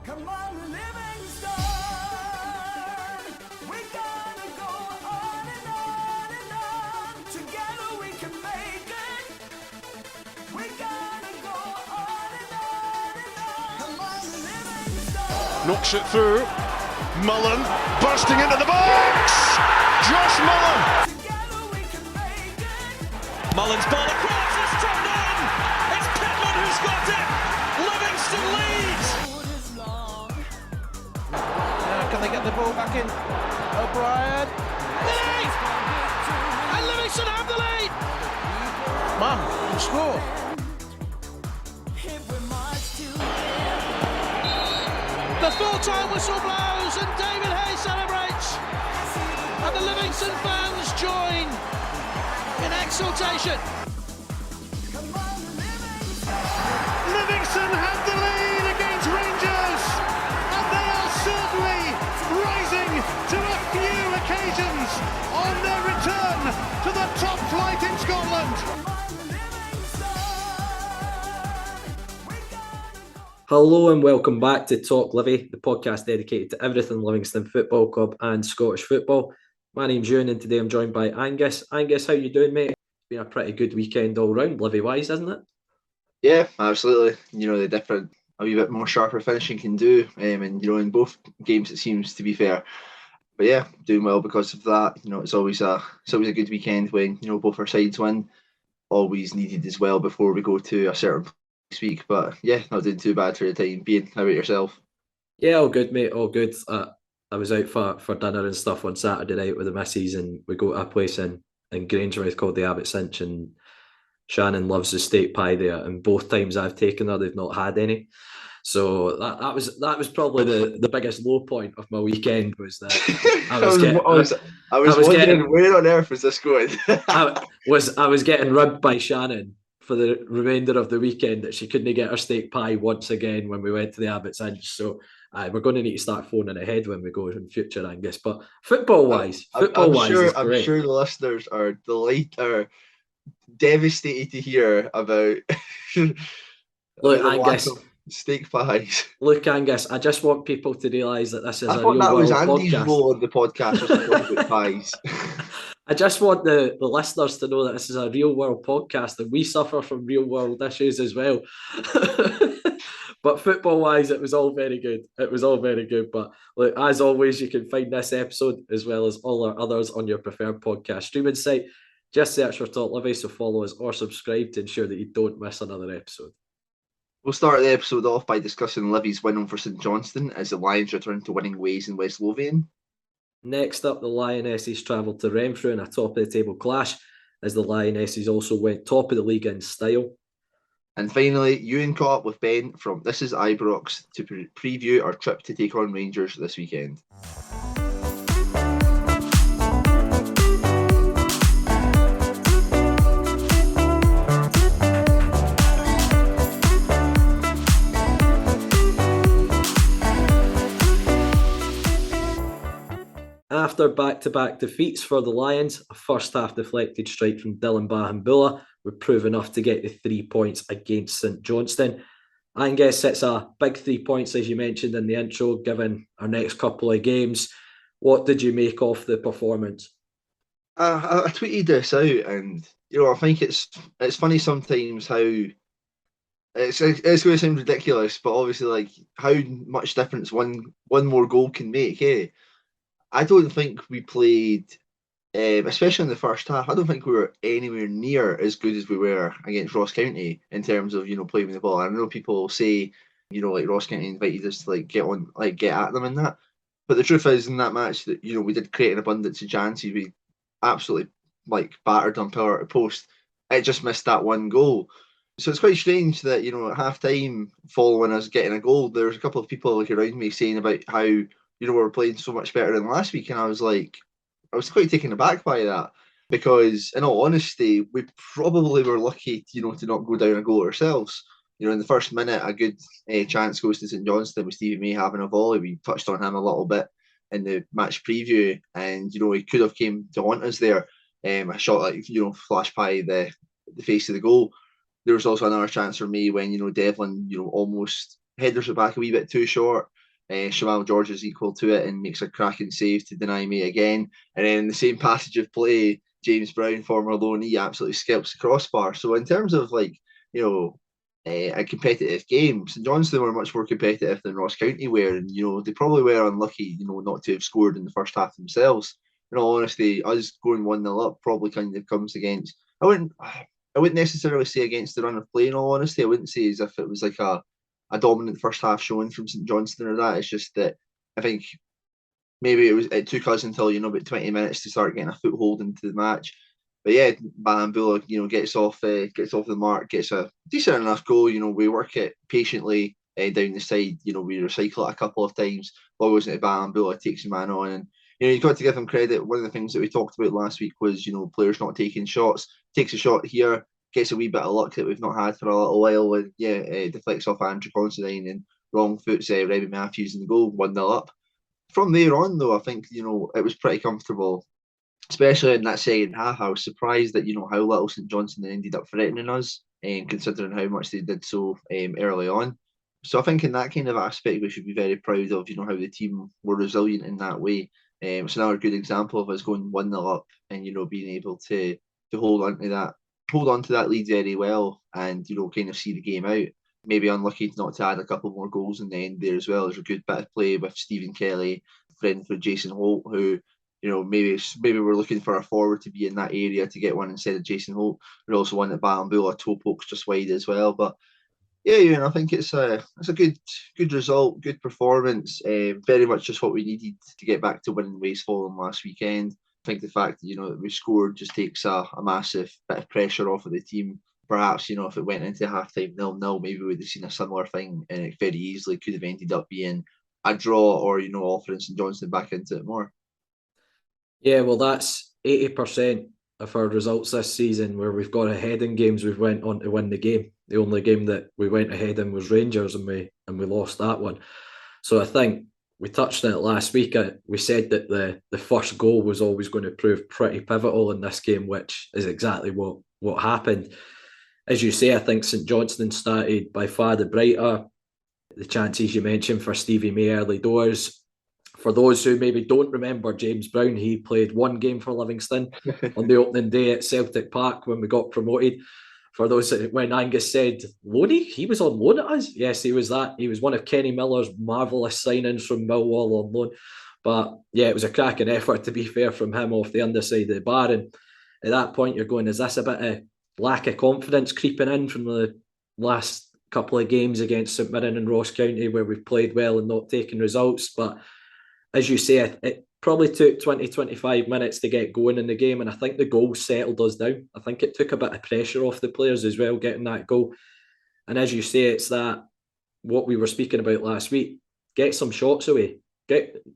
Come on, Livingston. We gotta go on and on and on. Together we can make it. We gotta go on and on and on. Come on, Livingston. Knocks it through. Mullen bursting into the box. Josh Mullen. Together we can make it. Mullen's ball across, it's turned in! It's Pittman who's got it! Livingston leads! Road is long. Can they get the ball back in? O'Brien. Lead! And Livingston have the lead! Man, can score. If we march together. The full-time whistle blows and David Hayes celebrates! And the Livingston fans join in exultation. Come on, Livingston. Livingston have the lead against Rangers, and they are certainly rising to a few occasions on their return to the top flight in Scotland. Come on, Livingston. We gotta go. Hello and welcome back to Talk Livi, the podcast dedicated to everything Livingston Football Club and Scottish football. My name's Euan and today I'm joined by Angus. Angus, how you doing, mate? It's been a pretty good weekend all round, Livy-wise, isn't it? Yeah, absolutely. The different, a wee bit more sharper finishing can do. And, in both games it seems to be fair. But yeah, doing well because of that. It's always a good weekend when, both our sides win. Always needed as well before we go to a certain place week. But yeah, not doing too bad for the time being. How about yourself? Yeah, all good, mate, all good. I was out for dinner and stuff on Saturday night with the missus and we go to a place in Grangemouth called the Abbot Cinch and Shannon loves the steak pie there and both times I've taken her, they've not had any. So that was probably the biggest low point of my weekend was that I was wondering where on earth was this going? I was getting ribbed by Shannon for the remainder of the weekend that she couldn't get her steak pie once again when we went to the Abbot Cinch. So we're going to need to start phoning ahead when we go in future, Angus. But football-wise, I'm is great. sure the listeners are devastated to hear about Look, the lack Angus, of steak pies. Look, Angus, I just want people to realise that this is I a thought real that was world Andy's podcast. role on the podcast, was to talk about pies. I just want the listeners to know that this is a real world podcast and we suffer from real world issues as well. But football wise, it was all very good. But look, as always, you can find this episode as well as all our others on your preferred podcast streaming site. Just search for Talk Livi, so follow us or subscribe to ensure that you don't miss another episode. We'll start the episode off by discussing Livy's win over St Johnstone as the Lions return to winning ways in West Lothian. Next up, the Lionesses travelled to Renfrew in a top-of-the-table clash as the Lionesses also went top of the league in style. And finally, Euan caught up with Ben from This Is Ibrox to preview our trip to take on Rangers this weekend. After back-to-back defeats for the Lions, a first-half deflected strike from Dylan Bahamboula would prove enough to get the 3 points against St Johnstone. I guess it's a big 3 points, as you mentioned in the intro, given our next couple of games. What did you make of the performance? I tweeted this out, and I think it's funny sometimes how it's going to sound ridiculous, but obviously like how much difference one more goal can make. I don't think we played, especially in the first half, I don't think we were anywhere near as good as we were against Ross County in terms of, playing with the ball. I know people say, like Ross County invited us to get at them in that. But the truth is in that match that, we did create an abundance of chances. We absolutely battered on pillar to post. It just missed that one goal. So it's quite strange that, at half time following us getting a goal, there was a couple of people around me saying about how, we were playing so much better than last week. And I was quite taken aback by that because, in all honesty, we probably were lucky, to not go down a goal ourselves. In the first minute, a good chance goes to St Johnstone with Stevie May having a volley. We touched on him a little bit in the match preview, and he could have came to haunt us there. A shot flash by the face of the goal. There was also another chance for me when Devlin almost headers it back a wee bit too short. Shamal George is equal to it and makes a cracking save to deny me again. And then in the same passage of play, James Brown, former loanee, absolutely scalps the crossbar. So in terms of a competitive game, St Johnstone were much more competitive than Ross County were, and they probably were unlucky, not to have scored in the first half themselves. In all honesty, us going 1-0 up probably kind of comes against. I wouldn't necessarily say against the run of play. In all honesty, I wouldn't say as if it was like a dominant first half showing from St Johnstone or that. It's just that I think maybe it took us until about 20 minutes to start getting a foothold into the match. But yeah, Bambula, gets off the mark, gets a decent enough goal. We work it patiently down the side. We recycle it a couple of times. Ball goes into Bambula, takes the man on, and you've got to give him credit. One of the things that we talked about last week was players not taking shots. Takes a shot here, gets a wee bit of luck that we've not had for a little while, and deflects off Andrew Considine and wrong foots Remy Matthews in the goal, 1-0 up. From there on, though, I think it was pretty comfortable. Especially in that second half, I was surprised at how little St Johnstone ended up threatening us, considering how much they did so early on. So I think in that kind of aspect, we should be very proud of how the team were resilient in that way. It's another good example of us going 1-0 up and being able to hold on to that lead very well and kind of see the game out. Maybe unlucky not to add a couple more goals in the end there as well. There's a good bit of play with Stephen Kelly, friend for Jason Holt, who maybe we're looking for a forward to be in that area to get one instead of Jason Holt. We also want that Bambula toe pokes just wide as well. But yeah, I think it's a good result, good performance. Very much just what we needed to get back to winning Wastefallen last weekend. I think the fact that we scored just takes a massive bit of pressure off of the team. Perhaps if it went into halftime 0-0, maybe we'd have seen a similar thing, and it very easily could have ended up being a draw or offering St Johnstone back into it more. Yeah, well, that's 80% of our results this season where we've got ahead in games we've went on to win the game. The only game that we went ahead in was Rangers, and we lost that one. So I think we touched on it last week. We said that the first goal was always going to prove pretty pivotal in this game, which is exactly what happened. As you say, I think St Johnstone started by far the brighter. The chances you mentioned for Stevie May early doors. For those who maybe don't remember James Brown, he played one game for Livingston on the opening day at Celtic Park when we got promoted. For those when Angus said loanee, he was on loan at us. Yes, he was that. He was one of Kenny Miller's marvellous signings from Millwall on loan. But yeah, it was a cracking effort, to be fair, from him off the underside of the bar. And at that point, you're going, is this a bit of lack of confidence creeping in from the last couple of games against St Mirren and Ross County, where we've played well and not taken results? But as you say, it probably took 20-25 minutes to get going in the game, and I think the goal settled us down. I think it took a bit of pressure off the players as well, getting that goal. And as you say, it's that what we were speaking about last week, get some shots away.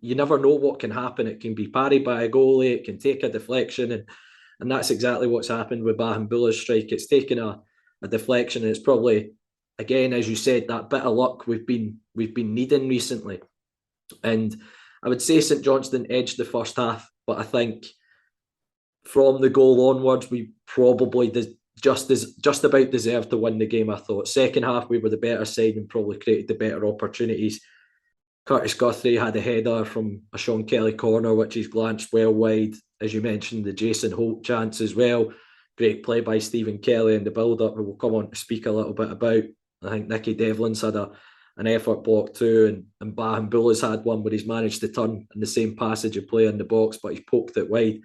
You never know what can happen. It can be parried by a goalie, it can take a deflection, and that's exactly what's happened with Bahambula's strike. It's taken a deflection, and it's probably, again, as you said, that bit of luck we've been needing recently. And I would say St Johnstone edged the first half, but I think from the goal onwards, we probably just about deserved to win the game, I thought. Second half, we were the better side and probably created the better opportunities. Curtis Guthrie had a header from a Sean Kelly corner, which he's glanced well wide. As you mentioned, the Jason Holt chance as well. Great play by Stephen Kelly in the build-up, who we'll come on to speak a little bit about. I think Nicky Devlin's had an effort block too, and Bahambula's had one where he's managed to turn in the same passage of play in the box, but he's poked it wide.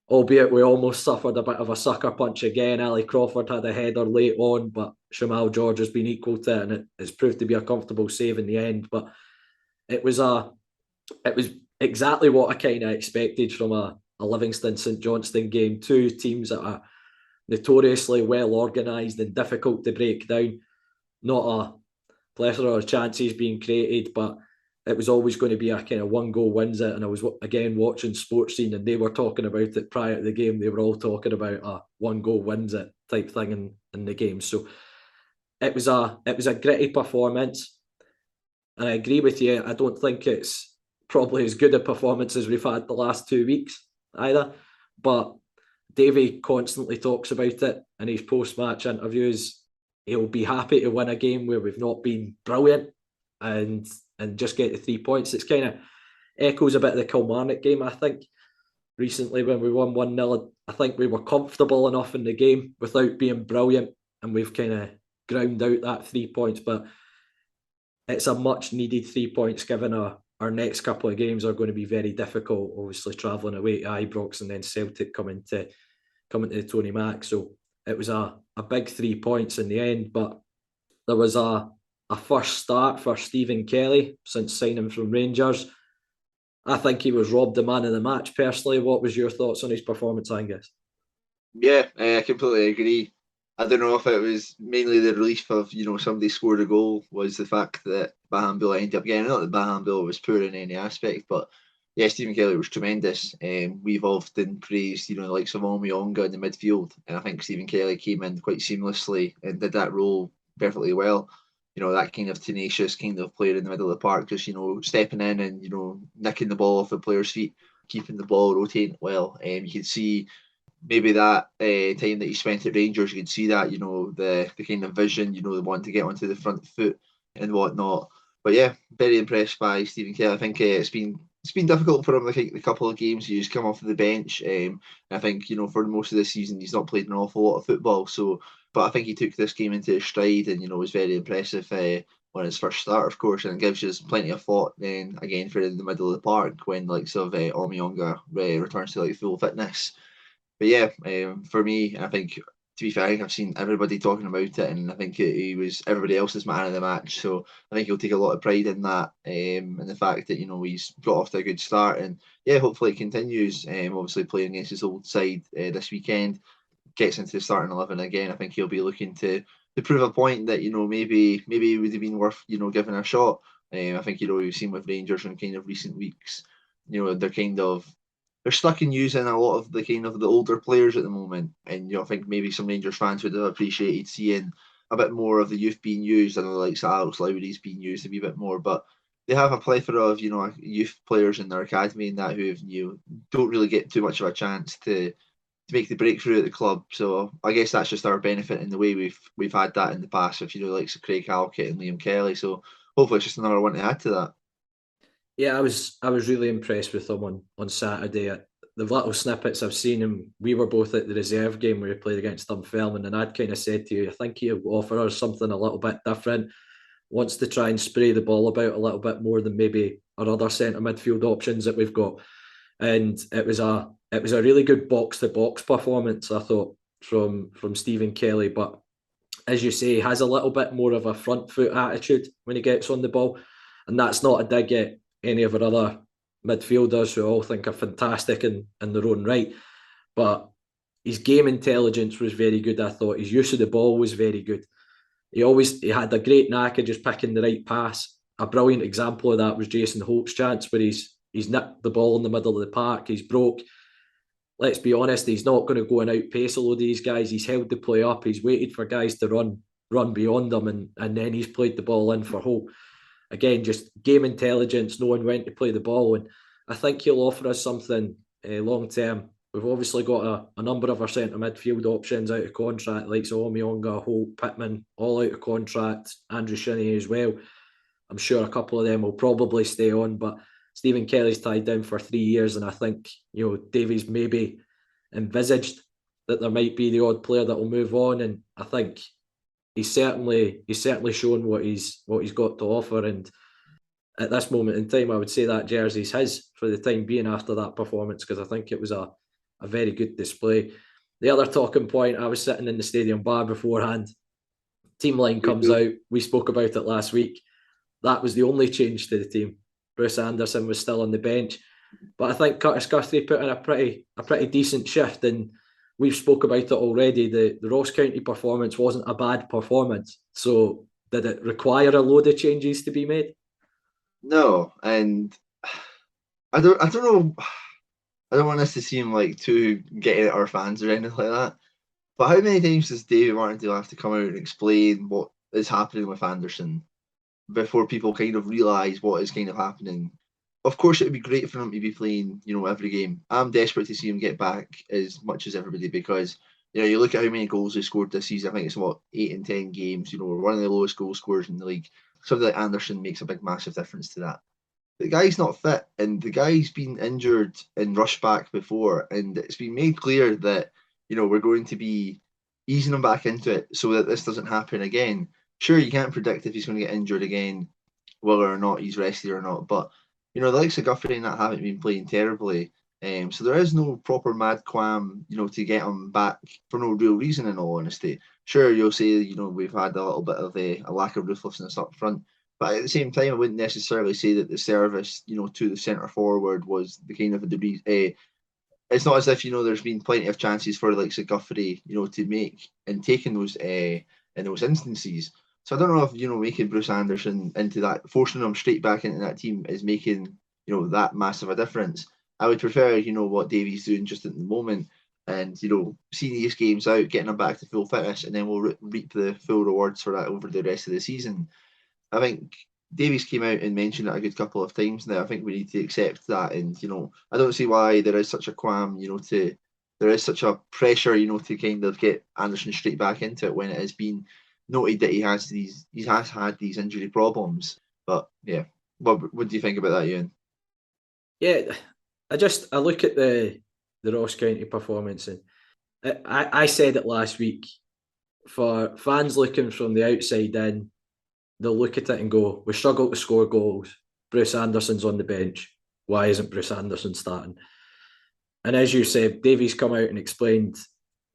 Albeit we almost suffered a bit of a sucker punch again. Ali Crawford had a header late on, but Shamal George has been equal to it, and it's proved to be a comfortable save in the end. But it was exactly what I kind of expected from a Livingston St Johnstone game. Two teams that are notoriously well organised and difficult to break down. Not a plethora of chances being created, but it was always going to be a kind of one goal wins it. And I was again watching Sports Scene, and they were talking about it prior to the game. They were all talking about a one goal wins it type thing in the game. So it was a gritty performance, and I agree with you. I don't think it's probably as good a performance as we've had the last 2 weeks either. But Davey constantly talks about it in his post-match interviews. He'll be happy to win a game where we've not been brilliant. and just get the 3 points. It's kind of echoes a bit of the Kilmarnock game, I think. Recently, when we won 1-0, I think we were comfortable enough in the game without being brilliant, and we've kind of ground out that 3 points. But it's a much needed 3 points, given our next couple of games are going to be very difficult. Obviously, travelling away to Ibrox and then Celtic coming to the Tony Mac. So it was a big 3 points in the end. But there was a first start for Stephen Kelly since signing from Rangers. I think he was robbed the man of the match, personally. What was your thoughts on his performance, Angus? Yeah, I completely agree. I don't know if it was mainly the relief of, somebody scored a goal, was the fact that Bahambula ended up getting, not that Bahambula was poor in any aspect, but yeah, Stephen Kelly was tremendous. We've often praised, the likes of Omiyonga in the midfield, and I think Stephen Kelly came in quite seamlessly and did that role perfectly well. That kind of tenacious kind of player in the middle of the park, just, stepping in and, nicking the ball off the player's feet, keeping the ball, rotating well. You could see maybe that time that he spent at Rangers, you could see that, the kind of vision, the wanting to get onto the front foot and whatnot. But yeah, very impressed by Stephen Kelly. I think it's been difficult for him, like the couple of games he's come off the bench. I think, for most of the season, he's not played an awful lot of football. But I think he took this game into his stride and, was very impressive on his first start, of course, and it gives us plenty of thought then, again, for in the middle of the park when likes of Omiyonga returns to full fitness. But yeah, for me, I think, to be fair, I think I've seen everybody talking about it, and I think he was everybody else's man of the match. So I think he'll take a lot of pride in that, and the fact that he's got off to a good start, and yeah, hopefully it continues. Obviously playing against his old side this weekend, gets into the starting 11 again. I think he'll be looking to prove a point that maybe it would have been worth giving a shot. I think we've seen with Rangers in kind of recent weeks, they're stuck in using a lot of the kind of the older players at the moment, and I think maybe some Rangers fans would have appreciated seeing a bit more of the youth being used. I know like Alex Lowry's being used a wee bit more, but they have a plethora of youth players in their academy and that who don't really get too much of a chance to make the breakthrough at the club. So I guess that's just our benefit in the way we've had that in the past with like Craig Halkett and Liam Kelly. So hopefully it's just another one to add to that. Yeah, I was really impressed with him on Saturday. The little snippets I've seen him, we were both at the reserve game where he played against Dunfermline, and I'd kind of said to you, I think he'll offer us something a little bit different. Wants to try and spray the ball about a little bit more than maybe our other centre midfield options that we've got. And it was a really good box to box performance, I thought, from Stephen Kelly. But as you say, he has a little bit more of a front foot attitude when he gets on the ball, and that's not a dig at any of our other midfielders who I all think are fantastic in their own right. But his game intelligence was very good, I thought. His use of the ball was very good. He had a great knack of just picking the right pass. A brilliant example of that was Jason Holt's chance where he's nicked the ball in the middle of the park. He's broke. Let's be honest, he's not going to go and outpace a load of these guys. He's held the play up. He's waited for guys to run beyond him, and then he's played the ball in for Holt. Again, just game intelligence, knowing when to play the ball. And I think he'll offer us something long term. We've obviously got a number of our centre midfield options out of contract, like Omiyonga, Holt, Pittman, all out of contract, Andrew Shinnie as well. I'm sure a couple of them will probably stay on, but Stephen Kelly's tied down for 3 years, and I think Davies maybe envisaged that there might be the odd player that will move on, and I think he's certainly shown what he's got to offer. And at this moment in time, I would say that jersey's his for the time being after that performance, because I think it was a very good display. The other talking point, I was sitting in the stadium bar beforehand. Team line comes out. We spoke about it last week. That was the only change to the team. Bruce Anderson was still on the bench, but I think Curtis Guthrie put in a pretty decent shift, and we've spoke about it already. The Ross County performance wasn't a bad performance. So did it require a load of changes to be made? No, and I don't know. I don't want us to seem like too getting at our fans or anything like that. But how many times does David Martindale have to come out and explain what is happening with Anderson before people kind of realise what is kind of happening? Of course, it would be great for him to be playing, every game. I'm desperate to see him get back as much as everybody, because, you look at how many goals he scored this season. I think it's 8 in 10 games. We're one of the lowest goal scorers in the league. somebody like Anderson makes a big, massive difference to that. The guy's not fit, and the guy's been injured and rushed back before, and it's been made clear that, you know, we're going to be easing him back into it so that this doesn't happen again. Sure, you can't predict if he's going to get injured again, whether or not he's rested or not, but, you know, the likes of Guthrie and that haven't been playing terribly. So there is no proper mad qualm, you know, to get him back for no real reason, in all honesty. Sure, you'll say, you know, we've had a little bit of a lack of ruthlessness up front, but at the same time, I wouldn't necessarily say that the service, you know, to the centre forward was the kind of a degree. It's not as if, you know, there's been plenty of chances for the likes of Guthrie, you know, to make and taking those in those instances. So I don't know if, you know, making Bruce Anderson into that, forcing him straight back into that team is making, you know, that massive a difference. I would prefer, you know, what Davies doing just at the moment, and, you know, seeing these games out, getting them back to full fitness, and then we'll reap the full rewards for that over the rest of the season. I think Davies came out and mentioned it a good couple of times now. I think we need to accept that, and, you know, I don't see why there is such a qualm, you know, there is such a pressure, you know, to kind of get Anderson straight back into it when it has been noted that he has had these injury problems. But yeah, what do you think about that, Euan? Yeah, I look at the Ross County performance, and I said it last week. For fans looking from the outside in, they'll look at it and go, we struggle to score goals. Bruce Anderson's on the bench. Why isn't Bruce Anderson starting? And as you said, Davies come out and explained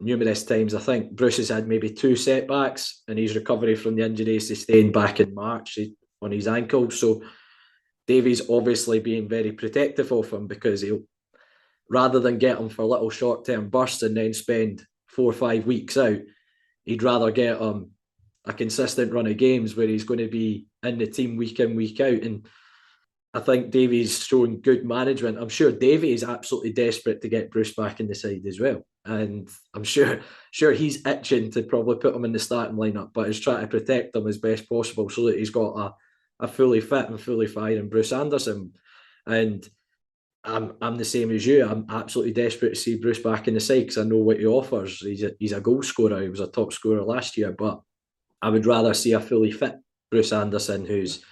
numerous times. I think Bruce has had maybe 2 setbacks in his recovery from the injury sustained back in March on his ankle. So Davies obviously being very protective of him, because he'll, rather than get him for little short-term bursts and then spend 4 or 5 weeks out, he'd rather get him a consistent run of games where he's going to be in the team week in, week out. And I think Davies showing good management. I'm sure Davies is absolutely desperate to get Bruce back in the side as well. And I'm sure he's itching to probably put him in the starting lineup, but is trying to protect him as best possible so that he's got a fully fit and fully firing Bruce Anderson. And I'm the same as you. I'm absolutely desperate to see Bruce back in the side because I know what he offers. He's a goal scorer. He was a top scorer last year, but I would rather see a fully fit Bruce Anderson who's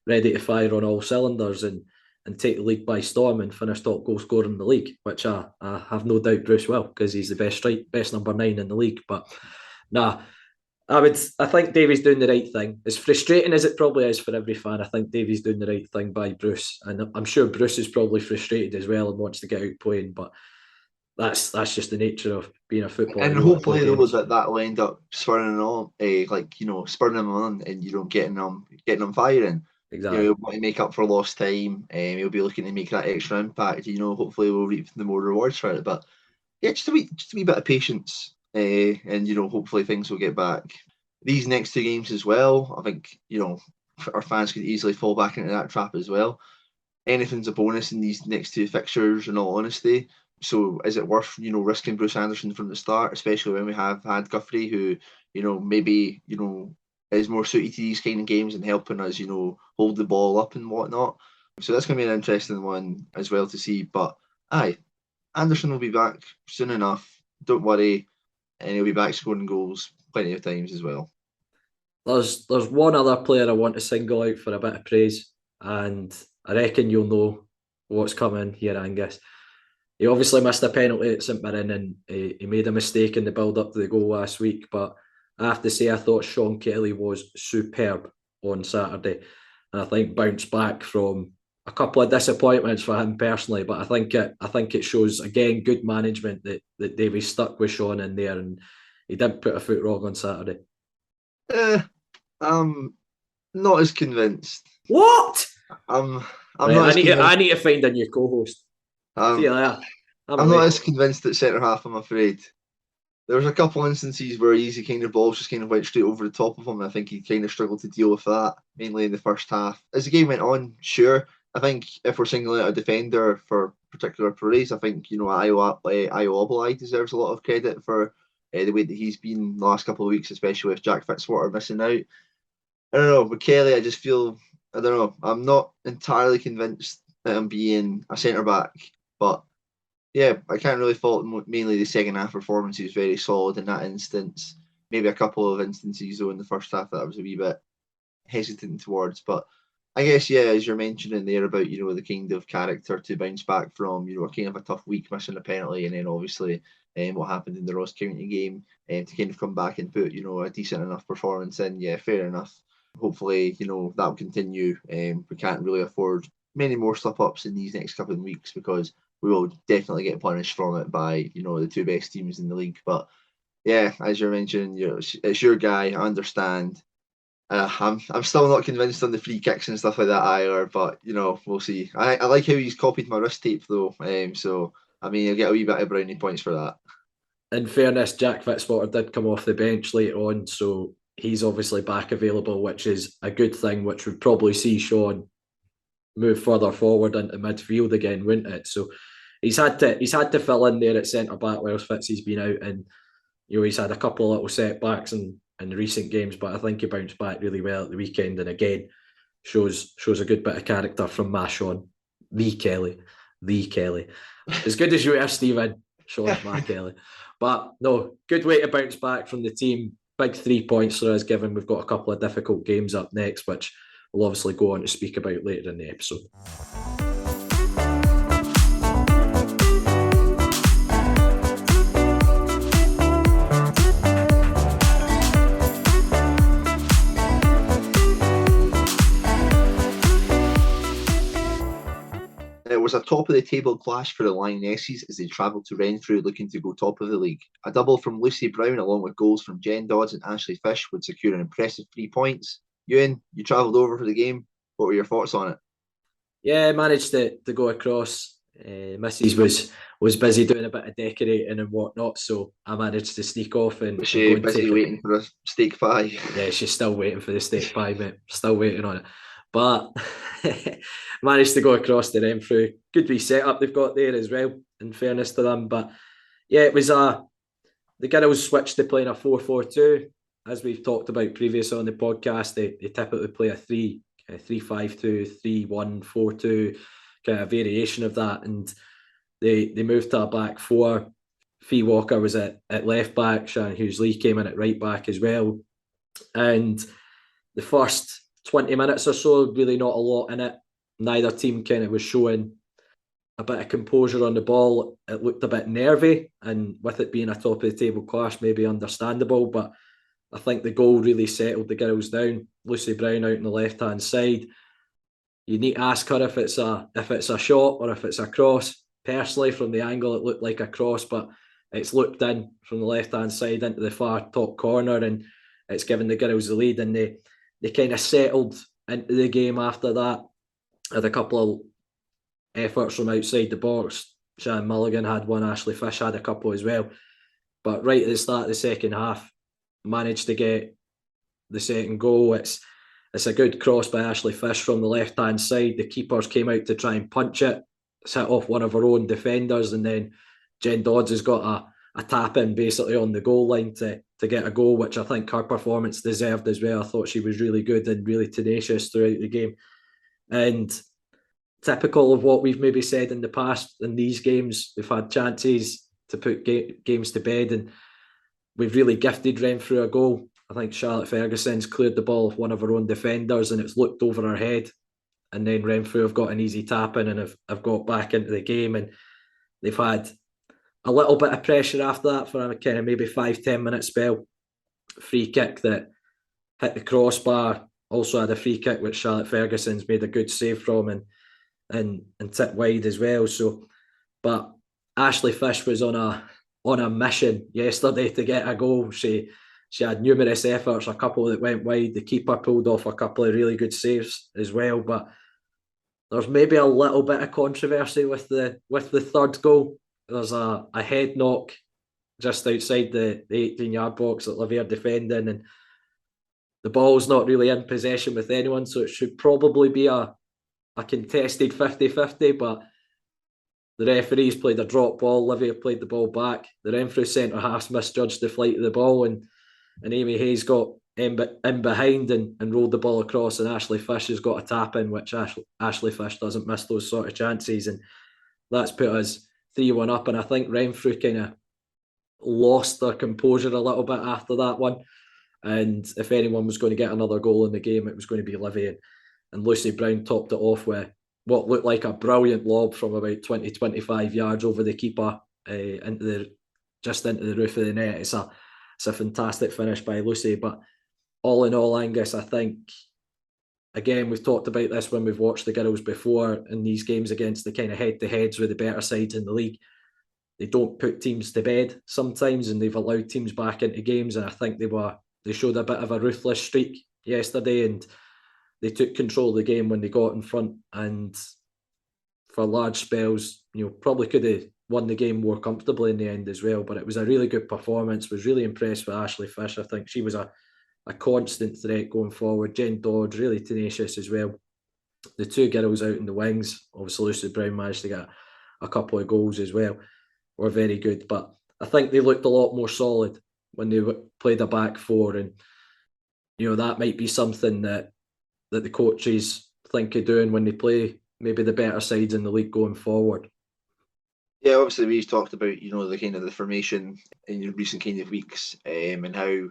ready to fire on all cylinders and take the league by storm and finish top goal scorer in the league, which I have no doubt Bruce will, because he's the best number 9 in the league. But nah, I think Davies doing the right thing. As frustrating as it probably is for every fan, I think Davies doing the right thing by Bruce, and I'm sure Bruce is probably frustrated as well and wants to get out playing. But that's just the nature of being a footballer. And hopefully, though, that will end up spurring on, spurring him on, and, you know, getting them firing. Exactly. You know, he'll want to make up for lost time. He'll be looking to make that extra impact. You know, hopefully we'll reap the more rewards for it. But yeah, just a wee bit of patience, and, you know, hopefully things will get back. These next 2 games as well, I think, you know, our fans could easily fall back into that trap as well. Anything's a bonus in these next 2 fixtures, in all honesty. So is it worth, you know, risking Bruce Anderson from the start, especially when we have had Guthrie, who, you know, maybe, you know, is more suited to these kind of games and helping us, you know, hold the ball up and whatnot. So that's going to be an interesting one as well to see. But aye, Anderson will be back soon enough. Don't worry, and he'll be back scoring goals plenty of times as well. There's one other player I want to single out for a bit of praise, and I reckon you'll know what's coming here, Angus. He obviously missed a penalty at St Mirren, and he made a mistake in the build-up to the goal last week. But I have to say, I thought Sean Kelly was superb on Saturday, and I think bounced back from a couple of disappointments for him personally. But I think it shows again good management that Davies stuck with Sean in there, and he did put a foot wrong on Saturday. I'm not as convinced. What? I'm right, not. I need to find a new co-host. See you later. I'm not as convinced at centre half, I'm afraid. There was a couple instances where easy kind of balls just kind of went straight over the top of him, and I think he kind of struggled to deal with that, mainly in the first half. As the game went on, sure, I think if we're singling out a defender for particular praise, I think, you know, Ayo Obilai deserves a lot of credit for the way that he's been the last couple of weeks, especially with Jack Fitzwater missing out. I don't know, with Kelly, I just feel, I don't know, I'm not entirely convinced that I'm being a centre-back, but yeah, I can't really fault mainly the second half performance. He was very solid in that instance. Maybe a couple of instances though in the first half that was a wee bit hesitant towards. But I guess, yeah, as you're mentioning there about, the kind of character to bounce back from, kind of a tough week missing a penalty, and then obviously what happened in the Ross County game, to kind of come back and put, a decent enough performance in. Yeah, fair enough. Hopefully, that'll continue. We can't really afford many more slip-ups in these next couple of weeks, because we will definitely get punished from it by, the two best teams in the league. But yeah, as you're mentioning, it's your guy. I understand. I'm still not convinced on the free kicks and stuff like that either, but we'll see. I like how he's copied my wrist tape though, so I mean he'll get a wee bit of brownie points for that. In fairness, Jack Fitzwater did come off the bench later on, so he's obviously back available, which is a good thing, which would probably see Sean move further forward into midfield again, wouldn't it? So he's had to fill in there at centre back whilst Fitzy's been out, and he's had a couple of little setbacks in the recent games, but I think he bounced back really well at the weekend, and again shows a good bit of character from Mashon, the Kelly. As good as you are, Stephen, Sean Kelly. But no, good way to bounce back from the team. Big 3 points for us, given we've got a couple of difficult games up next, which we'll obviously go on to speak about later in the episode. It was a top-of-the-table clash for the Lionesses as they travelled to Renfrew looking to go top of the league. A double from Lucy Brown along with goals from Jen Dodds and Ashley Fish would secure an impressive 3 points. Euan, you travelled over for the game. What were your thoughts on it? Yeah, I managed to go across. Mrs. was busy doing a bit of decorating and whatnot, so I managed to sneak off and Was she busy waiting for a steak pie? Yeah, she's still waiting for the steak pie, mate. Still waiting on it. But managed to go across the Renfrew. Good wee setup they've got there as well, in fairness to them. But yeah, it was the girls switched to playing a 4-4-2. As we've talked about previously on the podcast, they typically play a 3-5-2, 3-1-4-2, kind of variation of that. And they moved to a back four. Fee Walker was at left back. Shannon Hughes-Lee came in at right back as well. And the first 20 minutes or so, really not a lot in it. Neither team kind of was showing a bit of composure on the ball. It looked a bit nervy, and with it being a top of the table clash, maybe understandable, but I think the goal really settled the girls down. Lucy Brown out on the left hand side. You need to ask her if it's a shot or if it's a cross. Personally, from the angle, it looked like a cross, but it's looked in from the left hand side into the far top corner, and it's given the girls the lead, and they kind of settled into the game after that. Had a couple of efforts from outside the box. Shannon Mulligan had one, Ashley Fish had a couple as well. But right at the start of the second half, managed to get the second goal. It's a good cross by Ashley Fish from the left-hand side. The keepers came out to try and punch it. It's hit off one of her own defenders, and then Jen Dodds has got a tap in basically on the goal line to get a goal, which I think her performance deserved as well. I thought she was really good and really tenacious throughout the game. And typical of what we've maybe said in the past in these games, we've had chances to put games to bed, and we've really gifted Renfrew a goal. I think Charlotte Ferguson's cleared the ball off one of her own defenders, and it's looked over her head. And then Renfrew have got an easy tap in and have got back into the game, and they've had a little bit of pressure after that for a kind of maybe 5-10 minute spell. Free kick that hit the crossbar. Also had a free kick which Charlotte Ferguson's made a good save from and tipped wide as well. So, but Ashley Fish was on a mission yesterday to get a goal. She had numerous efforts, a couple that went wide. The keeper pulled off a couple of really good saves as well. But there's maybe a little bit of controversy with the third goal. There's a head knock just outside the 18-yard box that Livi are defending, and the ball's not really in possession with anyone, so it should probably be a contested 50-50, but the referees played a drop ball. Livi have played the ball back. The Renfrew centre-halves misjudged the flight of the ball, and Amy Hayes got in behind and rolled the ball across, and Ashley Fish has got a tap in, which Ashley Fish doesn't miss those sort of chances, and that's put us 3-1 up. And I think Renfrew kind of lost their composure a little bit after that one, And if anyone was going to get another goal in the game, it was going to be Livi. And Lucy Brown topped it off with what looked like a brilliant lob from about 20, 25 yards over the keeper into the roof of the net. It's a fantastic finish by Lucy. But all in all, Angus, I think, again, we've talked about this when we've watched the girls before in these games against the kind of head-to-heads with the better sides in the league. They don't put teams to bed sometimes, and they've allowed teams back into games. And I think they showed a bit of a ruthless streak yesterday, and they took control of the game when they got in front. And for large spells, probably could have won the game more comfortably in the end as well. But it was a really good performance. Was really impressed with Ashley Fish. I think she was a constant threat going forward. Jen Dodge, really tenacious as well. The two girls out in the wings, obviously Lucy Brown managed to get a couple of goals as well, were very good. But I think they looked a lot more solid when they played a back four. And, that might be something that the coaches think of doing when they play maybe the better sides in the league going forward. Yeah, obviously we've talked about, the kind of the formation in recent kind of weeks, and how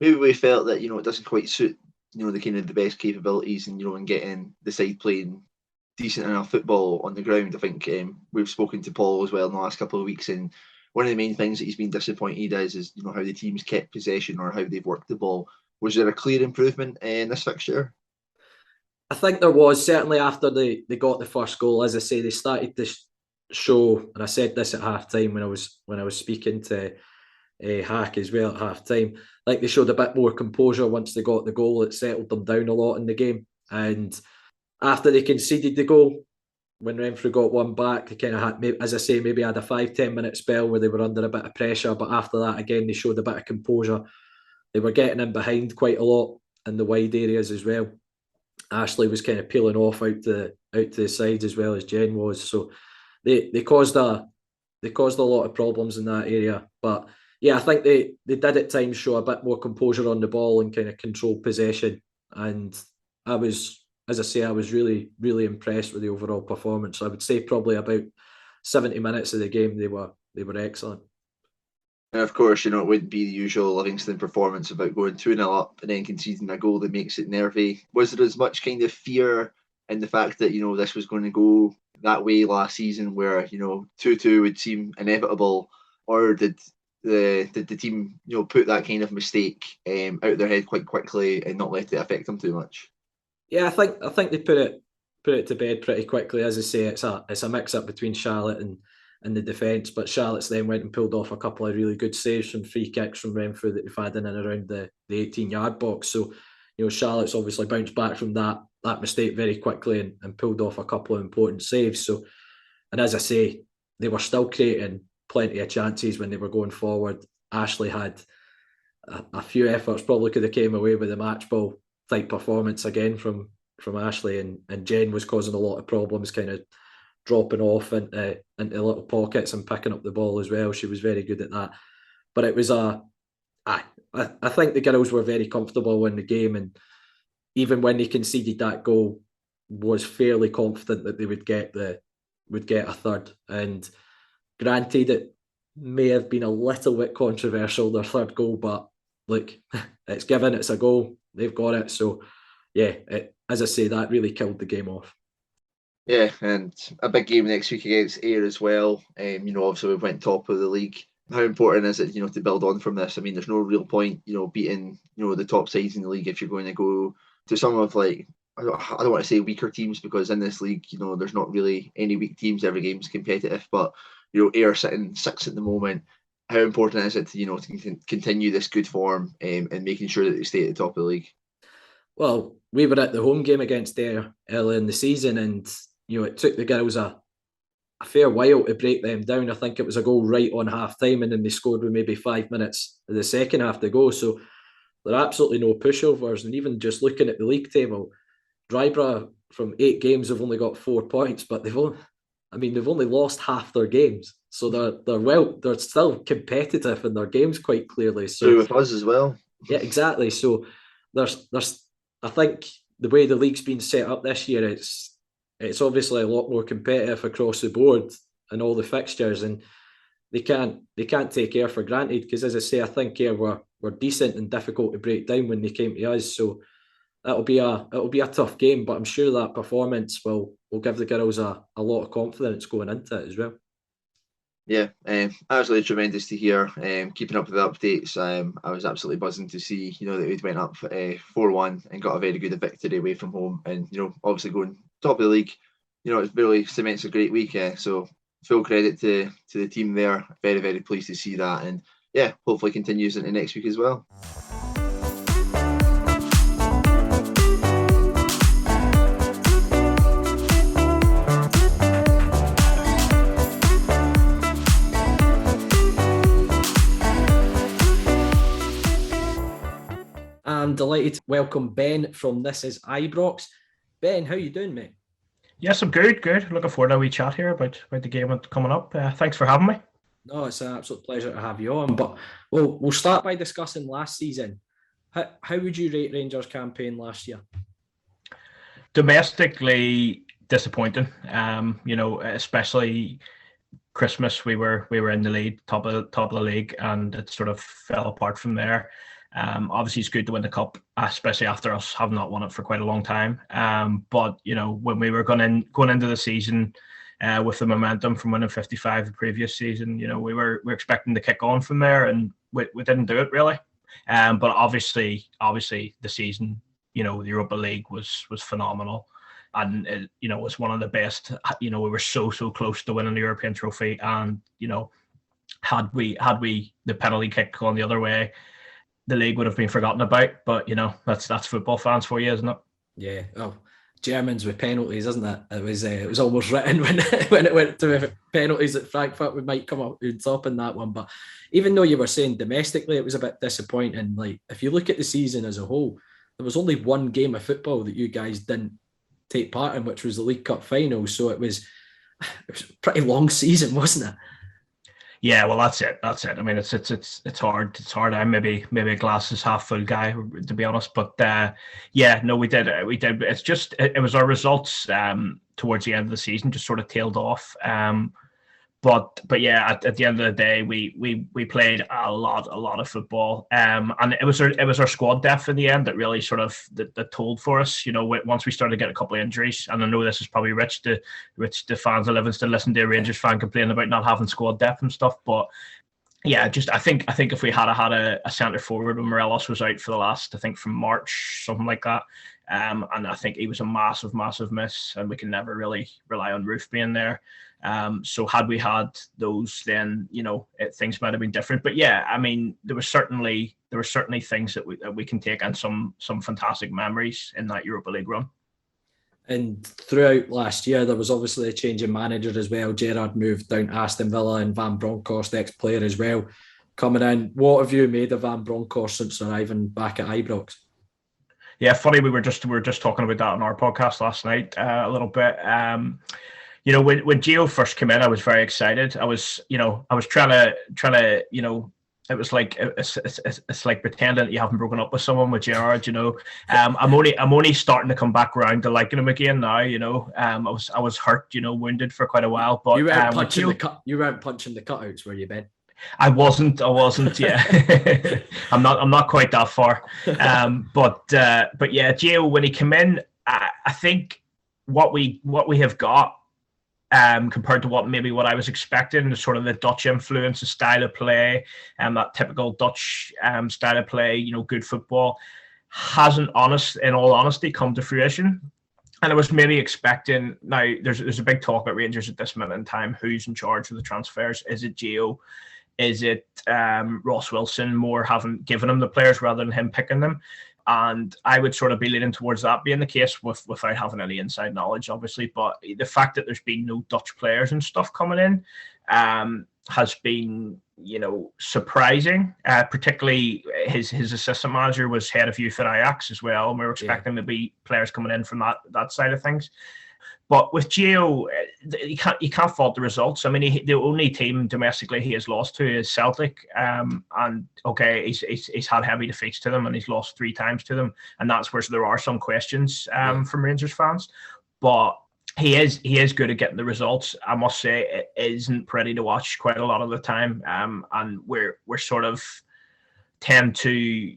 maybe we felt that, it doesn't quite suit, the kind of the best capabilities and getting the side playing decent enough football on the ground. I think we've spoken to Paul as well in the last couple of weeks, and one of the main things that he's been disappointed is how the teams kept possession or how they've worked the ball. Was there a clear improvement in this fixture? I think there was, certainly after they got the first goal. As I say, they started to show, and I said this at half time when I was speaking to Hack as well at half time, like they showed a bit more composure once they got the goal. It settled them down a lot in the game. And after they conceded the goal, when Renfrew got one back, they kind of had, as I say, maybe had a 5-10 minute spell where they were under a bit of pressure. But after that, again, they showed a bit of composure. They were getting in behind quite a lot in the wide areas as well. Ashley was kind of peeling off out to the sides as well as Jen was. So they caused a lot of problems in that area. But yeah, I think they did at times show a bit more composure on the ball and kind of control possession. And I was really, really impressed with the overall performance. I would say probably about 70 minutes of the game they were excellent. And of course, it wouldn't be the usual Livingston performance about going 2-0 up and then conceding a goal that makes it nervy. Was there as much kind of fear in the fact that, this was going to go that way last season where, 2-2 would seem inevitable, or did the team, put that kind of mistake out of their head quite quickly and not let it affect them too much? Yeah, I think they put it to bed pretty quickly. As I say, it's a mix up between Charlotte and the defence, but Charlotte's then went and pulled off a couple of really good saves from free kicks from Renfrew that they've had in and around the 18-yard box. So, Charlotte's obviously bounced back from that mistake very quickly and pulled off a couple of important saves. So, and as I say, they were still creating plenty of chances when they were going forward. Ashley had a few efforts, probably could have came away with a match ball type performance again from Ashley, and Jen was causing a lot of problems, kind of dropping off into little pockets and picking up the ball as well. She was very good at that. But it was I think the girls were very comfortable in the game, and even when they conceded that goal, was fairly confident that they would get a third. And granted, it may have been a little bit controversial, their third goal, but look, it's given, it's a goal, they've got it. So yeah, as I say, that really killed the game off. Yeah, and a big game next week against Ayr as well. Obviously we went top of the league. How important is it, to build on from this? I mean, there's no real point, beating, the top sides in the league if you're going to go to some of I don't want to say weaker teams, because in this league, there's not really any weak teams. Every game's competitive, but Ayr sitting 6th at the moment. How important is it to continue this good form and making sure that they stay at the top of the league? Well, we were at the home game against Ayr early in the season, and it took the girls a fair while to break them down. I think it was a goal right on half time, and then they scored with maybe 5 minutes of the second half to go. So there are absolutely no pushovers. And even just looking at the league table, Drybrough from 8 games have only got 4 points, but they've only lost half their games. So they're still competitive in their games quite clearly. So true with us as well. Yeah, exactly. So there's I think the way the league's been set up this year, it's obviously a lot more competitive across the board and all the fixtures, and they can't take Ayr for granted, because as I say, I think Ayr were were decent and difficult to break down when they came to us. So it'll be a tough game, but I'm sure that performance will give the girls a lot of confidence going into it as well. Yeah, absolutely tremendous to hear. Keeping up with the updates, I was absolutely buzzing to see, that we'd went up 4-1 and got a very good victory away from home, and obviously going top of the league, it really cements a great week. So full credit to the team there. Very, very pleased to see that, and yeah, hopefully continues into next week as well. I'm delighted to welcome Ben from This Is Ibrox. Ben, how you doing, mate? Yes, I'm good. Looking forward to a wee chat here about the game coming up. Thanks for having me. No, it's an absolute pleasure to have you on. But we'll start by discussing last season. How would you rate Rangers' campaign last year? Domestically disappointing. Especially Christmas, we were in the lead, top of the league, and it sort of fell apart from there. Obviously, it's good to win the cup, especially after us have not won it for quite a long time. But when we were going into the season with the momentum from winning 55 the previous season, we were expecting to kick on from there, and we didn't do it really. But obviously, the season, the Europa League was phenomenal, and it was one of the best. We were so close to winning the European trophy, and had we the penalty kick gone the other way, the league would have been forgotten about. But that's football fans for you, isn't it? Yeah. Oh, Germans with penalties, isn't it? It was almost written when it went to penalties at Frankfurt, we might come up on top in that one. But even though you were saying domestically it was a bit disappointing, like if you look at the season as a whole, there was only one game of football that you guys didn't take part in, which was the League Cup final. So it was a pretty long season, wasn't it? Yeah, well, that's it. I mean, it's hard. It's hard. I'm maybe a glasses half full guy, to be honest. But we did. It's just it was our results towards the end of the season just sort of tailed off. But yeah, at the end of the day, we played a lot of football, and it was our squad depth in the end that really sort of that told for us. Once we started to get a couple of injuries, and I know this is probably rich to fans of Livingston listen to a Rangers fan complain about not having squad depth and stuff. But yeah, just I think if we had a centre forward when Morelos was out for the last, I think from March, something like that. And I think he was a massive miss, and we can never really rely on Roof being there. So had we had those, then things might have been different. But yeah, I mean, there were certainly things that we can take, and some fantastic memories in that Europa League run. And throughout last year, there was obviously a change in manager as well. Gerrard moved down to Aston Villa, and Van Bronckhorst, ex-player as well, coming in. What have you made of Van Bronckhorst since arriving back at Ibrox? Yeah, funny, we were just talking about that on our podcast last night a little bit. When Gio first came in, I was very excited. I was trying to, it was like it's like pretending that you haven't broken up with someone with Gerrard. I'm only starting to come back around to liking him again now. I was hurt, wounded for quite a while. But you weren't punching the cutouts, were you, Ben? I wasn't. Yeah, I'm not quite that far. But yeah, Gio, when he came in, I think what we have got, compared to what I was expecting, the sort of the Dutch influence, the style of play, that typical Dutch style of play, good football, hasn't, in all honesty, come to fruition. And I was maybe expecting. Now there's a big talk at Rangers at this minute in time. Who's in charge of the transfers? Is it Gio? Is it Ross Wilson more having given him the players rather than him picking them? And I would sort of be leaning towards that being the case without having any inside knowledge, obviously. But the fact that there's been no Dutch players and stuff coming in has been, surprising. Particularly his assistant manager was head of youth at Ajax as well, and we were expecting to be players coming in from that side of things. But with Gio, you can't fault the results. I mean, the only team domestically he has lost to is Celtic, and okay, he's had heavy defeats to them, and he's lost 3 times to them, and that's where there are some questions from Rangers fans. But he is good at getting the results. I must say, it isn't pretty to watch quite a lot of the time, and we're sort of tend to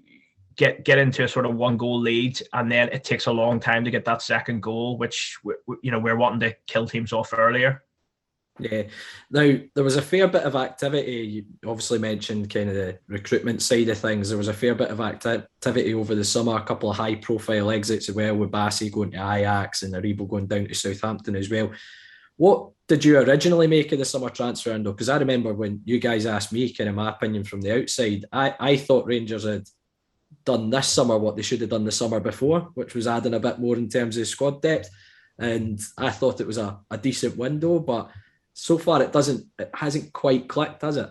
get into a sort of 1-goal lead, and then it takes a long time to get that second goal, which we're wanting to kill teams off earlier. Yeah. Now, there was a fair bit of activity. You obviously mentioned kind of the recruitment side of things. There was a fair bit of activity over the summer, a couple of high-profile exits as well, with Bassey going to Ajax and Aribo going down to Southampton as well. What did you originally make of the summer transfer window? Because I remember when you guys asked me kind of my opinion from the outside, I thought Rangers had done this summer what they should have done the summer before, which was adding a bit more in terms of squad depth. And I thought it was a decent window, but so far it hasn't quite clicked, has it?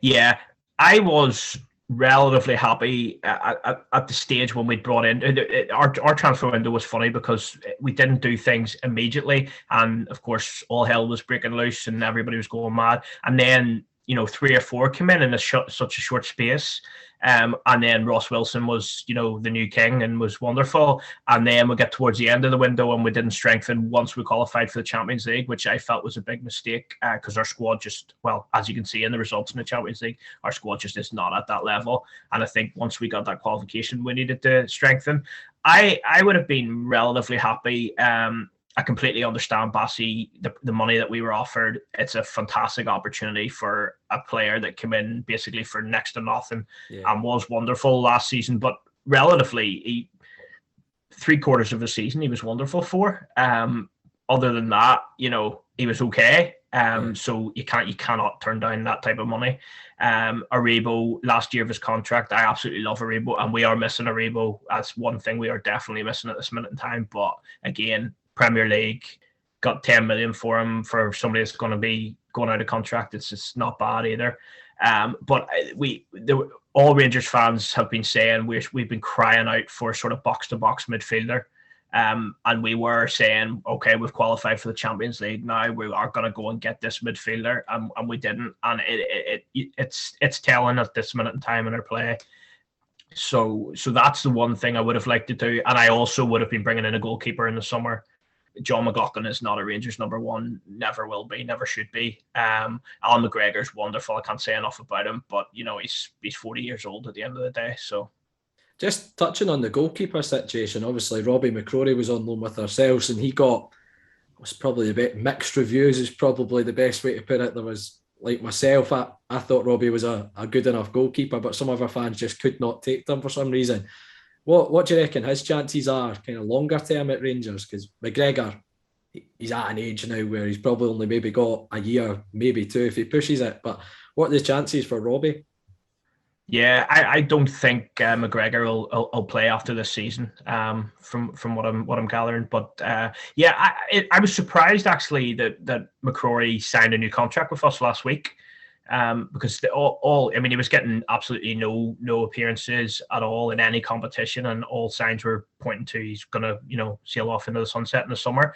Yeah, I was relatively happy at the stage when we brought in our transfer window. Was funny because we didn't do things immediately, and of course all hell was breaking loose and everybody was going mad, and then 3 or 4 came in such a short space. And then Ross Wilson was, the new king and was wonderful. And then we get towards the end of the window and we didn't strengthen once we qualified for the Champions League, which I felt was a big mistake because our squad just, well, as you can see in the results in the Champions League, our squad just is not at that level. And I think once we got that qualification, we needed to strengthen. I would have been relatively happy. I completely understand Bassey, the money that we were offered. It's a fantastic opportunity for a player that came in basically for next to nothing and was wonderful last season. But relatively, 3/4 of the season he was wonderful for. Other than that, he was okay. So you cannot turn down that type of money. Aribo, last year of his contract, I absolutely love Aribo, and we are missing Aribo. That's one thing we are definitely missing at this minute in time. But again, Premier League, got 10 million for him for somebody that's going to be going out of contract. It's just not bad either. But all Rangers fans have been saying we've been crying out for sort of box-to-box midfielder. And we were saying, okay, we've qualified for the Champions League now. We are going to go and get this midfielder, and we didn't. And it's telling at this minute in time in our play. So that's the one thing I would have liked to do. And I also would have been bringing in a goalkeeper in the summer. John McLaughlin is not a Rangers number one, never will be, never should be. Alan McGregor's wonderful. I can't say enough about him, but he's 40 years old at the end of the day. So just touching on the goalkeeper situation, obviously Robbie McCrory was on loan with ourselves, and he was probably a bit mixed reviews is probably the best way to put it. There was, like myself, I thought Robbie was a good enough goalkeeper, but some of our fans just could not take them for some reason. What do you reckon his chances are kind of longer term at Rangers? Because McGregor, he's at an age now where he's probably only maybe got a year, maybe 2 if he pushes it. But what are the chances for Robbie? Yeah, I don't think McGregor will play after this season. From what I'm gathering, but I was surprised actually that McCrory signed a new contract with us last week. Because he was getting absolutely no appearances at all in any competition, and all signs were pointing to he's gonna sail off into the sunset in the summer.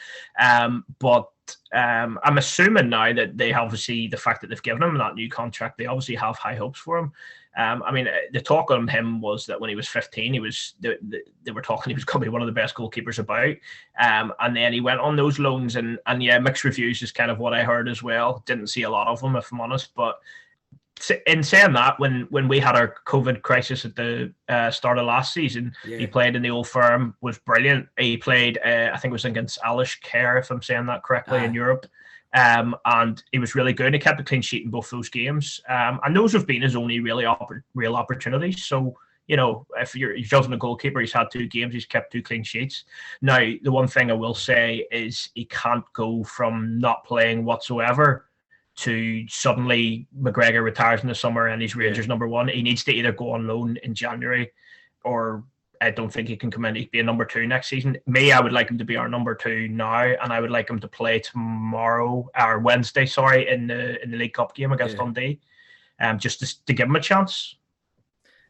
But I'm assuming now that they obviously, the fact that they've given him that new contract, they obviously have high hopes for him. The talk on him was that when he was 15, they were talking he was going to be one of the best goalkeepers about. And then he went on those loans, and mixed reviews is kind of what I heard as well. Didn't see a lot of them, if I'm honest. But in saying that, when we had our COVID crisis at the start of last season, he played in the Old Firm, was brilliant. He played, I think it was against Alish Care, if I'm saying that correctly, in Europe. And he was really good. He kept a clean sheet in both those games. And those have been his only real opportunities. So, if you're judging a goalkeeper, he's had 2 games, he's kept 2 clean sheets. Now, the one thing I will say is he can't go from not playing whatsoever to suddenly McGregor retires in the summer and he's Rangers number one. He needs to either go on loan in January, or I don't think he can come in. He'd be a number 2 next season. I would like him to be our number 2 now, and I would like him to play Wednesday, in the League Cup game against Dundee, just to give him a chance.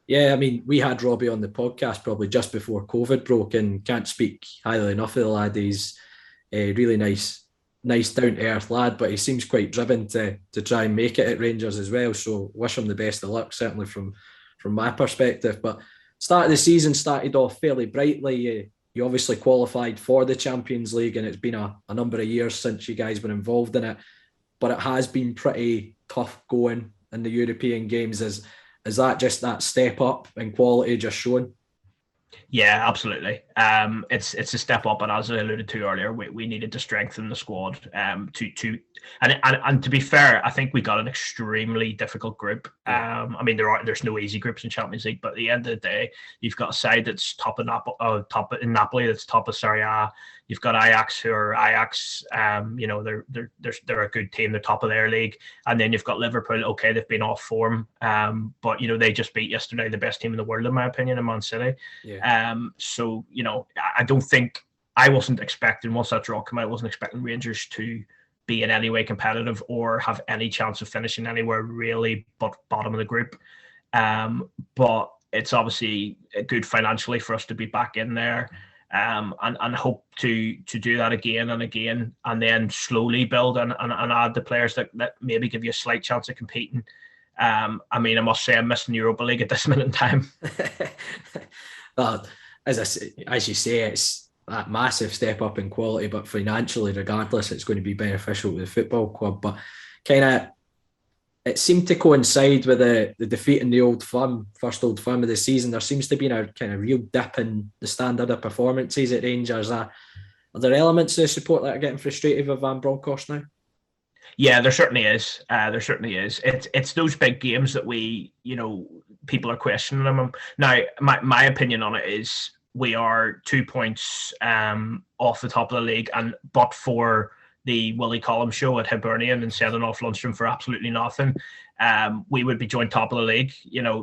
Yeah, we had Robbie on the podcast probably just before COVID broke, and can't speak highly enough of the lad. He's a really nice down-to-earth lad, but he seems quite driven to try and make it at Rangers as well. So wish him the best of luck, certainly from my perspective. But start of the season started off fairly brightly. You obviously qualified for the Champions League, and it's been a number of years since you guys were involved in it. But it has been pretty tough going in the European games. As Is that just that step up in quality just shown? Yeah, absolutely. It's a step up, and as I alluded to earlier, we needed to strengthen the squad. And to be fair, I think we got an extremely difficult group. I mean, there's no easy groups in Champions League, but at the end of the day, you've got a side that's top in Napoli, that's top of Serie A. You've got Ajax, who are Ajax. They're a good team. They're top of their league, and then you've got Liverpool. Okay, they've been off form, but they just beat yesterday the best team in the world, in my opinion, in Man City. So I wasn't expecting, once that draw came out, I wasn't expecting Rangers to be in any way competitive or have any chance of finishing anywhere really but bottom of the group. But it's obviously good financially for us to be back in there. And hope to do that again and again, and then slowly build and add the players that maybe give you a slight chance of competing. I must say I'm missing Europa League at this minute in time. Well, as you say, it's that massive step up in quality, but financially, regardless, it's going to be beneficial to the football club. But it seemed to coincide with the defeat in the first Old Firm of the season. There seems to be a kind of real dip in the standard of performances at Rangers. Are there elements of support that are getting frustrated with Van Bronckhorst now? Yeah, there certainly is. It's those big games that people are questioning them. Now, my opinion on it is we are 2 points off the top of the league, but for the Willie Collum show at Hibernian and selling off Lundstrom for absolutely nothing, we would be joint top of the league.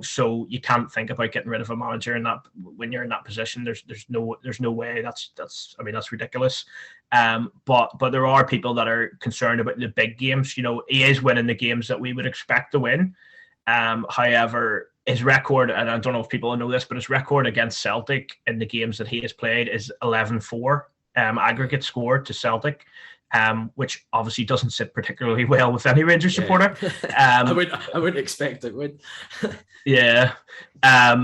So you can't think about getting rid of a manager in that when you're in that position. There's no way. That's ridiculous. But there are people that are concerned about the big games. He is winning the games that we would expect to win. However, his record, and I don't know if people know this, but his record against Celtic in the games that he has played is 11-4 aggregate score to Celtic. Which obviously doesn't sit particularly well with any Rangers supporter. I wouldn't expect it would. Yeah.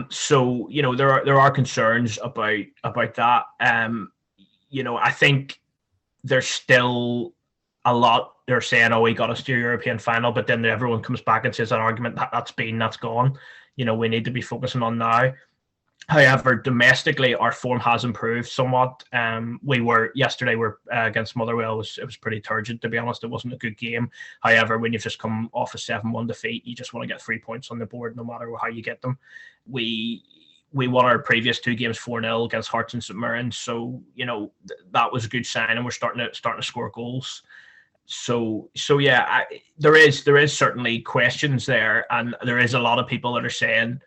So there are concerns about that. I think there's still a lot. They're saying, "Oh, he got us to a European final," but then everyone comes back and says an argument that's gone. We need to be focusing on now. However, domestically, our form has improved somewhat. Yesterday against Motherwell. It was pretty turgid, to be honest. It wasn't a good game. However, when you've just come off a 7-1 defeat, you just want to get 3 points on the board, no matter how you get them. We won our previous 2 games 4-0 against Hearts and St Mirren, so that was a good sign, and we're starting to score goals. So yeah, there is certainly questions there, and there is a lot of people that are saying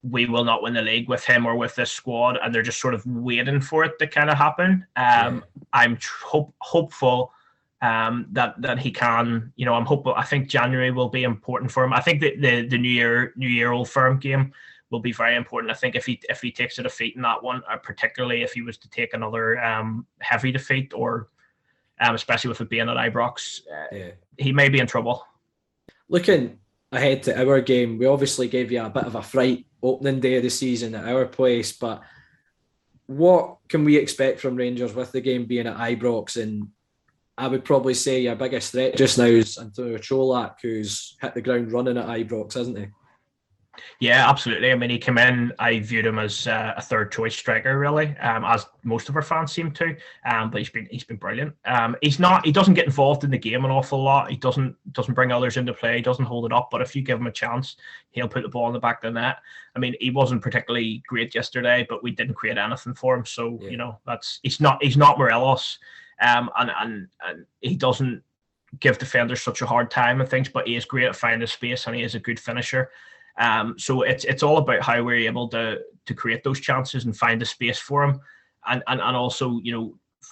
we will not win the league with him or with this squad, and they're just sort of waiting for it to kind of happen. I'm hopeful that he can. I'm hopeful. I think January will be important for him. I think that the New Year Old Firm game will be very important. I think if he takes a defeat in that one, particularly if he was to take another heavy defeat, or especially with it being at Ibrox, he may be in trouble. Looking ahead to our game, we obviously gave you a bit of a fright opening day of the season at our place, but what can we expect from Rangers with the game being at Ibrox? And I would probably say your biggest threat just now is Antonio Cholak, who's hit the ground running at Ibrox, hasn't he? Yeah, absolutely. I mean, he came in, I viewed him as a third choice striker, really, as most of our fans seem to. But he's been brilliant. He doesn't get involved in the game an awful lot. He doesn't bring others into play. He doesn't hold it up. But if you give him a chance, he'll put the ball in the back of the net. I mean, he wasn't particularly great yesterday, but we didn't create anything for him. So he's not Morelos, and he doesn't give defenders such a hard time and things. But he is great at finding space, and he is a good finisher. So it's all about how we're able to create those chances and find the space for them, and also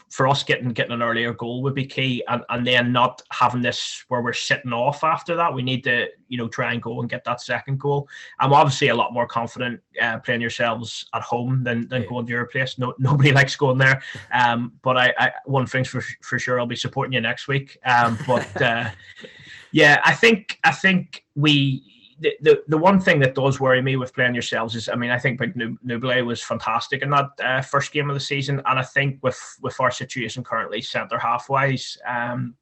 for us getting an earlier goal would be key, and then not having this where we're sitting off after that. We need to try and go and get that second goal. I'm obviously a lot more confident playing yourselves at home than going to your place. Nobody likes going there, but I one thing's for sure, I'll be supporting you next week. Yeah, I think we. The one thing that does worry me with playing yourselves is, I think Big Nuble was fantastic in that first game of the season, and I think with our situation currently centre half wise, Connor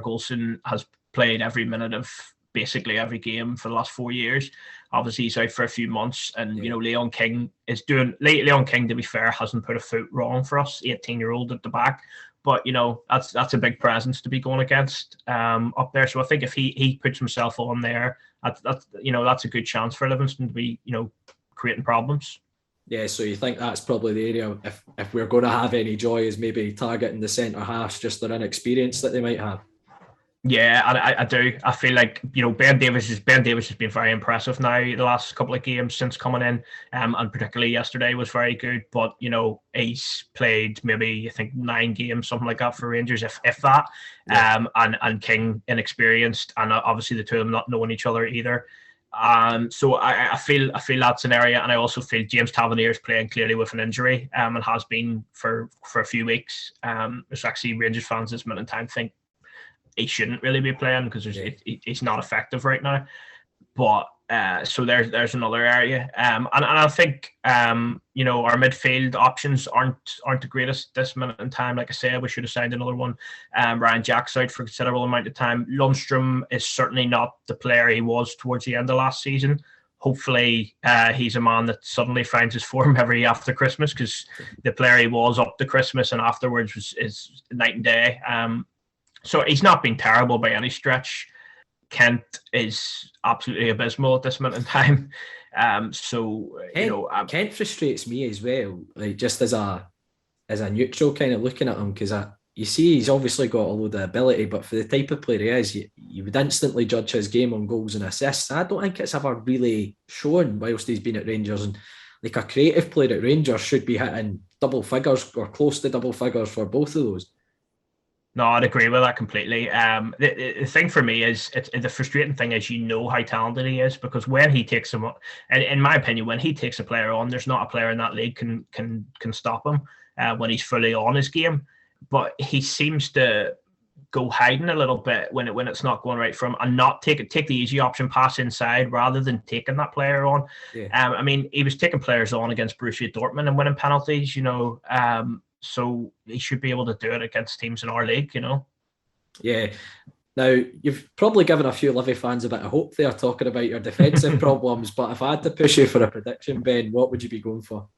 Golson has played every minute of basically every game for the last 4 years. Obviously, he's out for a few months, and Leon King, to be fair, hasn't put a foot wrong for us. 18-year-old at the back, but that's a big presence to be going against up there. So I think if he puts himself on there, that's a good chance for Livingston to be creating problems. Yeah, so you think that's probably the area, if we're going to have any joy, is maybe targeting the centre halves, just their inexperience that they might have. Yeah, I do. I feel like Ben Davies has been very impressive now the last couple of games since coming in, and particularly yesterday was very good. But he's played maybe I think 9 games, something like that for Rangers, if that. Yeah. And King inexperienced, and obviously the two of them not knowing each other either. So I feel that's an area, and I also feel James Tavernier is playing clearly with an injury, and has been for a few weeks. There's actually Rangers fans this minute in time think he shouldn't really be playing because he's not effective right now. But so there's another area, and I think our midfield options aren't the greatest this minute in time. Like I said, we should have signed another one. Ryan Jack's out for a considerable amount of time. Lundstrom is certainly not the player he was towards the end of last season. Hopefully, he's a man that suddenly finds his form every after Christmas, because the player he was up to Christmas and afterwards is night and day. So he's not been terrible by any stretch. Kent is absolutely abysmal at this minute in time. Kent frustrates me as well. Like, just as a neutral kind of looking at him, because you see he's obviously got a load of ability, but for the type of player he is, you would instantly judge his game on goals and assists. I don't think it's ever really shown whilst he's been at Rangers. And like, a creative player at Rangers should be hitting double figures or close to double figures for both of those. No, I'd agree with that completely. The thing for me is, the frustrating thing is how talented he is, because when he takes him, and in my opinion, when he takes a player on, there's not a player in that league can stop him when he's fully on his game. But he seems to go hiding a little bit when it's not going right for him, and not take the easy option, pass inside rather than taking that player on. Yeah. I mean, he was taking players on against Borussia Dortmund and winning penalties. So he should be able to do it against teams in our league, Yeah. Now, you've probably given a few Livy fans a bit of hope there, talking about your defensive problems, but if I had to push you for a prediction, Ben, what would you be going for?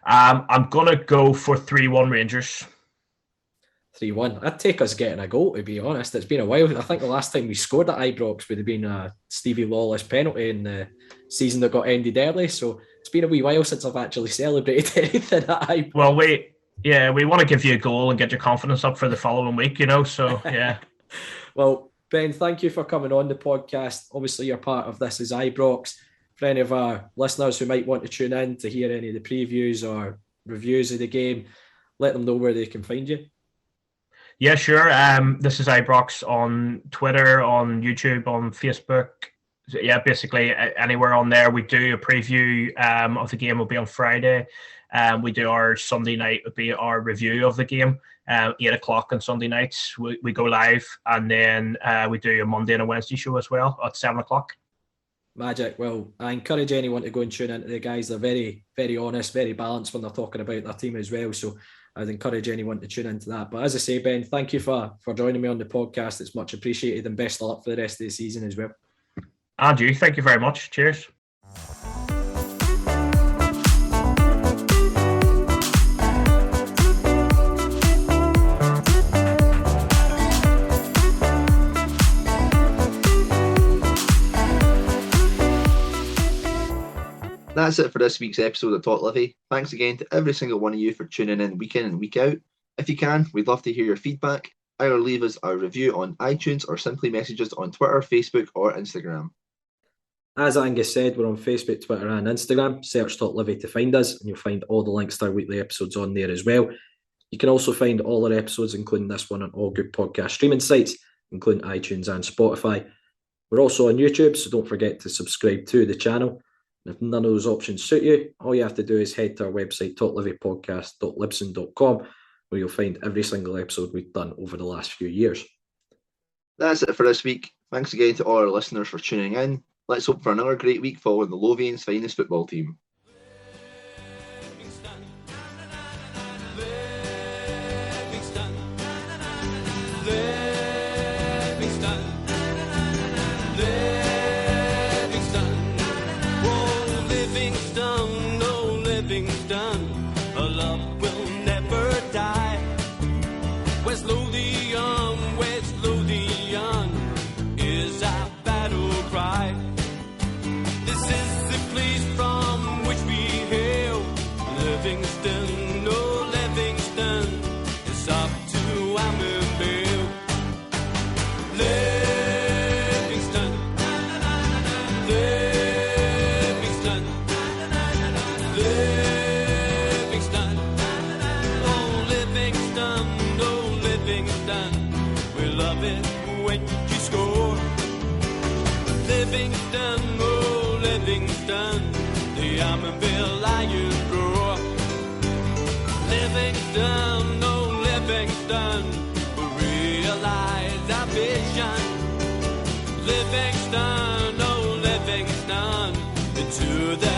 I'm going to go for 3-1 Rangers. 3-1. That'd take us getting a goal, to be honest. It's been a while. I think the last time we scored at Ibrox would have been a Stevie Lawless penalty in the season that got ended early, so it's been a wee while since I've actually celebrated anything at Ibrox. Well, we want to give you a goal and get your confidence up for the following week, so yeah. Well, Ben, thank you for coming on the podcast. Obviously, you're part of This Is Ibrox. For any of our listeners who might want to tune in to hear any of the previews or reviews of the game, let them know where they can find you. Yeah, sure. This is Ibrox on Twitter, on YouTube, on Facebook. Yeah, basically anywhere on there. We do a preview of the game. Will be on Friday. We do our Sunday night. Would be our review of the game. 8:00 on Sunday nights. We go live, and then we do a Monday and a Wednesday show as well at 7:00. Magic. Well, I encourage anyone to go and tune into the guys. They're very, very honest, very balanced when they're talking about their team as well. So I'd encourage anyone to tune into that. But as I say, Ben, thank you for joining me on the podcast. It's much appreciated, and best of luck for the rest of the season as well. And you, thank you very much. Cheers. That's it for this week's episode of Talk Livi. Thanks again to every single one of you for tuning in week and week out. If you can, we'd love to hear your feedback. Either leave us a review on iTunes or simply message us on Twitter, Facebook or Instagram. As Angus said, we're on Facebook, Twitter and Instagram. Search Talk Livi to find us, and you'll find all the links to our weekly episodes on there as well. You can also find all our episodes, including this one, on all good podcast streaming sites, including iTunes and Spotify. We're also on YouTube, so don't forget to subscribe to the channel. And if none of those options suit you, all you have to do is head to our website, talklivipodcast.libsyn.com, where you'll find every single episode we've done over the last few years. That's it for this week. Thanks again to all our listeners for tuning in. Let's hope for another great week following the Lothians' finest football team. Lothian, West Lothian is our battle cry. This is the place from which we hail. Livingston, oh Livingston, it's up to Amberville. Livingston, Livingston, Livingston, oh Livingston, oh Livingston, we love it when you score. Livingston, oh Livingston, the Amberville Lions roar. Livingston, oh Livingston, we realize our vision. Livingston, oh Livingston, into the